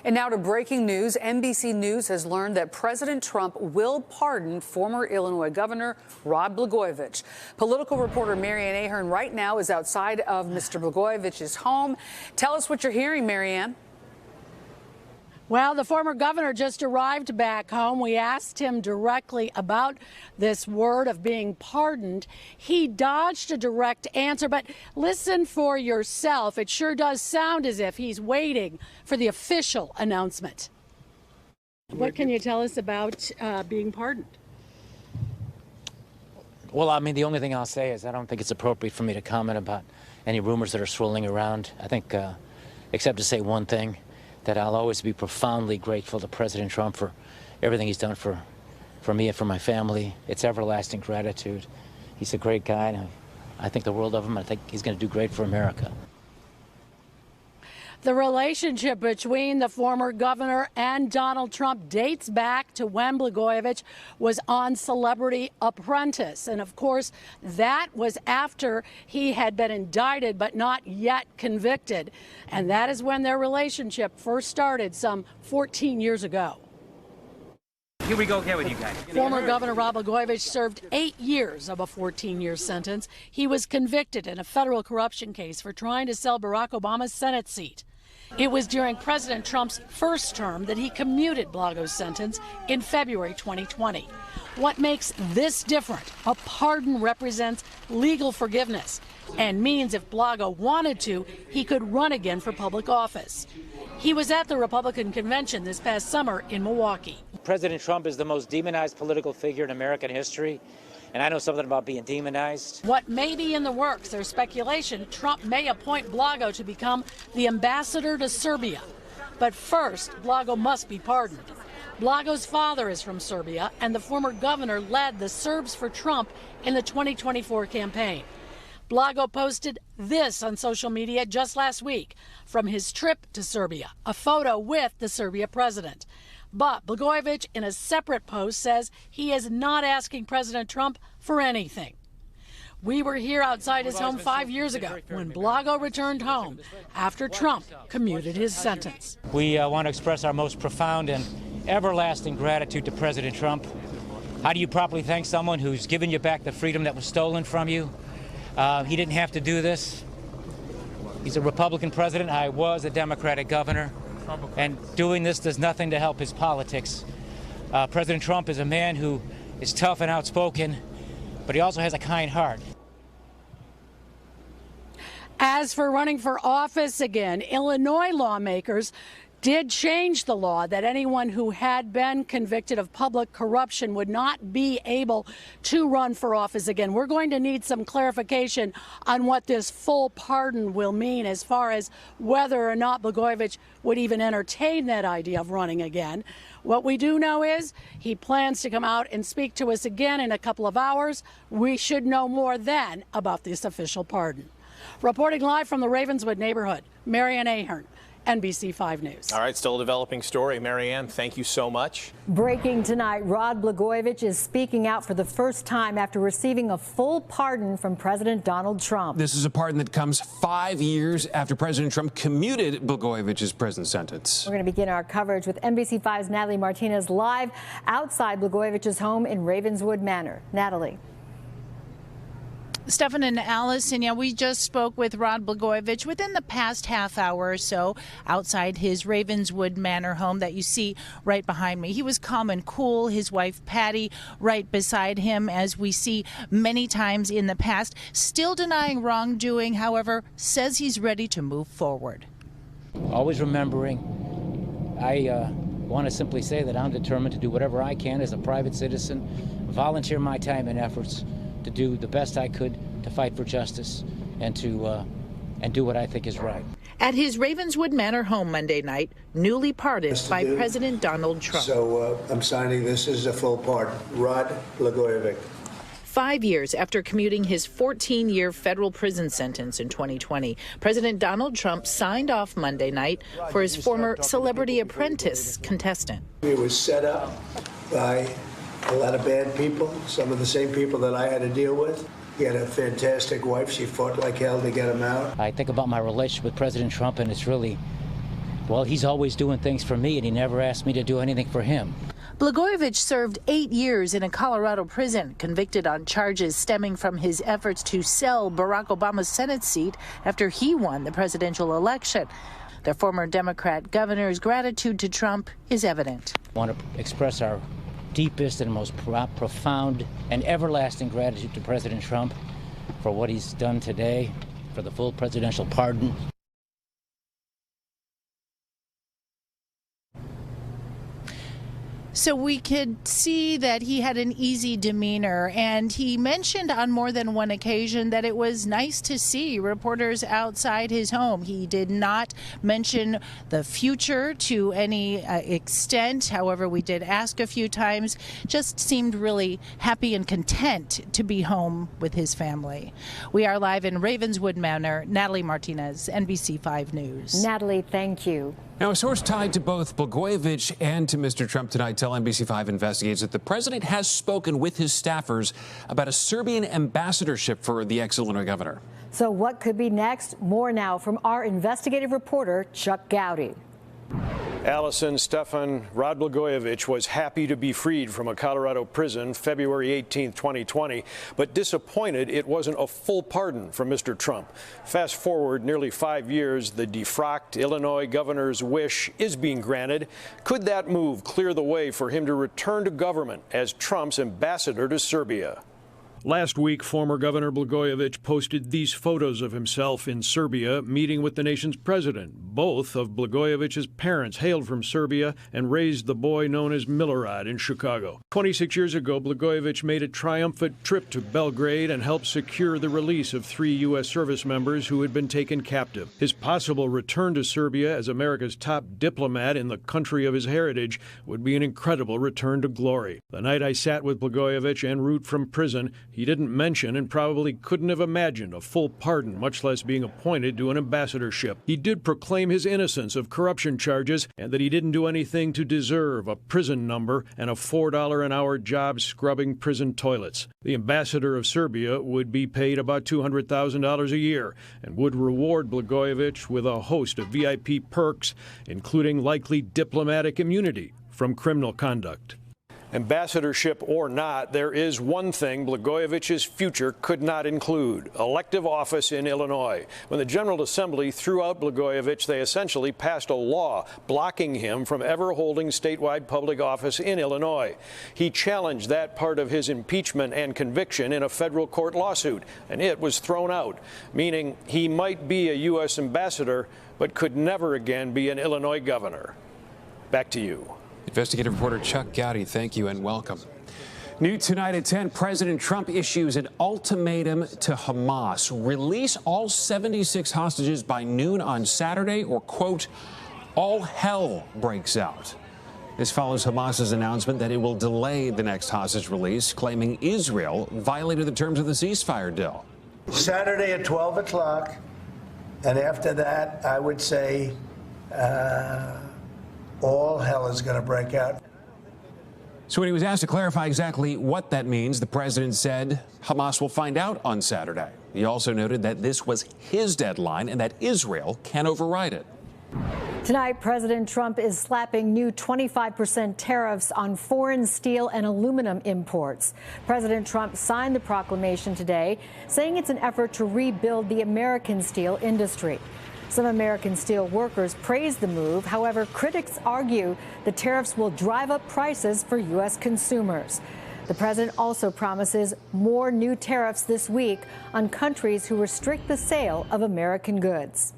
And now to breaking news. NBC News has learned that President Trump will pardon former Illinois Governor Rod Blagojevich. Political reporter Marianne Ahern right now is outside of Mr. Blagojevich's home. Tell us what you're hearing, Marianne. Well, the former governor just arrived back home. We asked him directly about this word of being pardoned. He dodged a direct answer, but listen for yourself. It sure does sound as if he's waiting for the official announcement. What can you tell us about being pardoned? Well, I mean, the only thing I'll say is I don't think it's appropriate for me to comment about any rumors that are swirling around. I think, except to say one thing, that I'll always be profoundly grateful to President Trump for everything he's done for me and for my family. It's everlasting gratitude. He's a great guy, and I think the world of him. I think he's going to do great for America. The relationship between the former governor and Donald Trump dates back to when Blagojevich was on Celebrity Apprentice. And of course, that was after he had been indicted but not yet convicted. And that is when their relationship first started some 14 years ago. Here we go again with you guys. Former Governor Rod Blagojevich served 8 years of a 14-year sentence. He was convicted in a federal corruption case for trying to sell Barack Obama's Senate seat. It was during President Trump's first term that he commuted Blago's sentence in February 2020. What makes this different? A pardon represents legal forgiveness and means if Blago wanted to, he could run again for public office. He was at the Republican convention this past summer in Milwaukee. President Trump is the most demonized political figure in American history, and I know something about being demonized. What may be in the works, there's speculation Trump may appoint Blago to become the ambassador to Serbia. But first, Blago must be pardoned. Blago's father is from Serbia, and the former governor led the Serbs for Trump in the 2024 campaign. Blago posted this on social media just last week from his trip to Serbia, a photo with the Serbia president. But Blagojevich, in a separate post, says he is not asking President Trump for anything. We were here outside his home 5 years ago when Blago returned home after Trump commuted his sentence. We want to express our most profound and everlasting gratitude to President Trump. How do you properly thank someone who's given you back the freedom that was stolen from you? He didn't have to do this. He's a Republican president. I was a Democratic governor. And doing this does nothing to help his politics. President Trump is a man who is tough and outspoken, but he also has a kind heart. As for running for office again, Illinois lawmakers did change the law that anyone who had been convicted of public corruption would not be able to run for office again. We're going to need some clarification on what this full pardon will mean as far as whether or not Blagojevich would even entertain that idea of running again. What we do know is he plans to come out and speak to us again in a couple of hours. We should know more then about this official pardon. Reporting live from the Ravenswood neighborhood, Marianne Ahern, NBC 5 News. All right, still a developing story. Marianne, thank you so much. Breaking tonight, Rod Blagojevich is speaking out for the first time after receiving a full pardon from President Donald Trump. This is a pardon that comes 5 years after President Trump commuted Blagojevich's prison sentence. We're going to begin our coverage with NBC 5's Natalie Martinez live outside Blagojevich's home in Ravenswood Manor. Natalie. Stefan and Allison, yeah, we just spoke with Rod Blagojevich within the past half hour or so outside his Ravenswood Manor home that you see right behind me. He was calm and cool, his wife Patty right beside him, as we see many times in the past, still denying wrongdoing, however, says he's ready to move forward. Always remembering, I want to simply say that I'm determined to do whatever I can as a private citizen, volunteer my time and efforts to do the best I could to fight for justice and to do what I think is right. At his Ravenswood Manor home Monday night, newly pardoned by President Donald Trump. So I'm signing this as a full pardon. Rod Blagojevich. 5 years after commuting his 14-year federal prison sentence in 2020, President Donald Trump signed off Monday night for his former Celebrity Apprentice contestant. It was set up by a lot of bad people, some of the same people that I had to deal with. He had a fantastic wife. She fought like hell to get him out. I think about my relationship with President Trump, and it's really Well, he's always doing things for me, and he never asked me to do anything for him. Blagojevich served 8 years in a Colorado prison, convicted on charges stemming from his efforts to sell Barack Obama's Senate seat after he won the presidential election. The former Democrat governor's gratitude to Trump is evident. I want to express our deepest and most profound and everlasting gratitude to President Trump for what he's done today, for the full presidential pardon. So we could see that he had an easy demeanor, and he mentioned on more than one occasion that it was nice to see reporters outside his home. He did not mention the future to any extent. However, we did ask a few times. Just seemed really happy and content to be home with his family. We are live in Ravenswood Manor. Natalie Martinez, NBC5 News. Natalie, thank you. Now, a source tied to both Blagojevich and to Mr. Trump tonight tell NBC5 Investigates that the president has spoken with his staffers about a Serbian ambassadorship for the ex-Illinois governor. So what could be next? More now from our investigative reporter, Chuck Goudie. Allison, Stefan, Rod Blagojevich was happy to be freed from a Colorado prison February 18, 2020, but disappointed it wasn't a full pardon from Mr. Trump. Fast forward nearly 5 years, the defrocked Illinois governor's wish is being granted. Could that move clear the way for him to return to government as Trump's ambassador to Serbia? Last week, former Governor Blagojevich posted these photos of himself in Serbia meeting with the nation's president. Both of Blagojevich's parents hailed from Serbia and raised the boy known as Milorad in Chicago. 26 years ago, Blagojevich made a triumphant trip to Belgrade and helped secure the release of 3 U.S. service members who had been taken captive. His possible return to Serbia as America's top diplomat in the country of his heritage would be an incredible return to glory. The night I sat with Blagojevich en route from prison, he didn't mention and probably couldn't have imagined a full pardon, much less being appointed to an ambassadorship. He did proclaim his innocence of corruption charges and that he didn't do anything to deserve a prison number and a $4 an hour job scrubbing prison toilets. The ambassador of Serbia would be paid about $200,000 a year and would reward Blagojevich with a host of VIP perks, including likely diplomatic immunity from criminal conduct. Ambassadorship or not, there is one thing Blagojevich's future could not include: elective office in Illinois. When the General Assembly threw out Blagojevich, they essentially passed a law blocking him from ever holding statewide public office in Illinois. He challenged that part of his impeachment and conviction in a federal court lawsuit, and it was thrown out, meaning he might be a U.S. ambassador, but could never again be an Illinois governor. Back to you. Investigative reporter Chuck Goudie, thank you and welcome. New tonight at 10, President Trump issues an ultimatum to Hamas. Release all 76 hostages by noon on Saturday or, quote, all hell breaks out. This follows Hamas's announcement that it will delay the next hostage release, claiming Israel violated the terms of the ceasefire deal. Saturday at 12 o'clock, and after that, I would say all hell is going to break out. So when he was asked to clarify exactly what that means, the president said Hamas will find out on Saturday. He also noted that this was his deadline and that Israel can override it. Tonight, President Trump is slapping new 25% tariffs on foreign steel and aluminum imports. President Trump signed the proclamation today, saying it's an effort to rebuild the American steel industry. Some American steel workers praise the move. However, critics argue the tariffs will drive up prices for U.S. consumers. The president also promises more new tariffs this week on countries who restrict the sale of American goods.